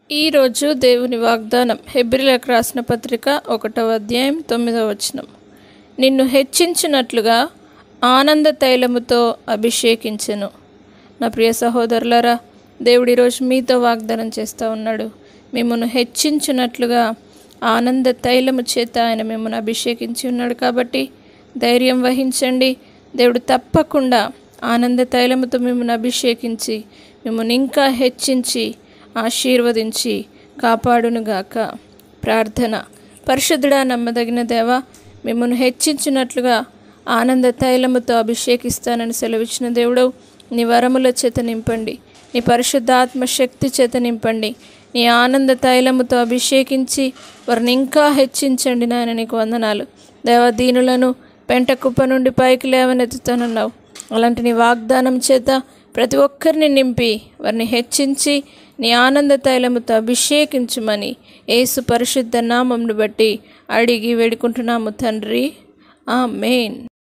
ఈరోజు దేవుని వాగ్దానం హెబ్రీయులకు రాసిన పత్రిక 1వ అధ్యాయం 9వ వచనం. నిన్ను హెచ్చించినట్లుగా ఆనంద తైలముతో అభిషేకించెను. నా ప్రియ సహోదరులారా, దేవుడు ఈరోజు మీతో వాగ్దానం చేస్తూ ఉన్నాడు. మిమ్మల్ని హెచ్చించినట్లుగా ఆనంద తైలము చేత ఆయన మిమ్మల్ని అభిషేకించి ఉన్నాడు. కాబట్టి ధైర్యం వహించండి. దేవుడు తప్పకుండా ఆనంద తైలముతో మిమ్మల్ని అభిషేకించి మిమ్మల్ని ఇంకా హెచ్చించి ఆశీర్వదించి కాపాడునుగాక. ప్రార్థన. పరిశుద్ధుడా, నమ్మదగిన దేవా, మిమ్మల్ని హెచ్చించినట్లుగా ఆనంద తైలముతో అభిషేకిస్తానని సెలవిచ్చిన దేవుడవు, నీ వరముల చేత నింపండి, నీ పరిశుద్ధాత్మ శక్తి చేత నింపండి, నీ ఆనంద తైలముతో అభిషేకించి వారిని ఇంకా హెచ్చించండి. నాయన, నీకు వందనాలు దేవా. దీనులను పెంట కుప్ప నుండి పైకి లేవనెత్తుతానన్నావు. అలాంటి నీ వాగ్దానం చేత ప్రతి ఒక్కరిని నింపి వారిని హెచ్చించి నీ ఆనంద తైలముతో అభిషేకించుమని యేసు పరిశుద్ధ నామమును బట్టి అడిగి వేడుకుంటున్నాము తండ్రి. ఆమేన్.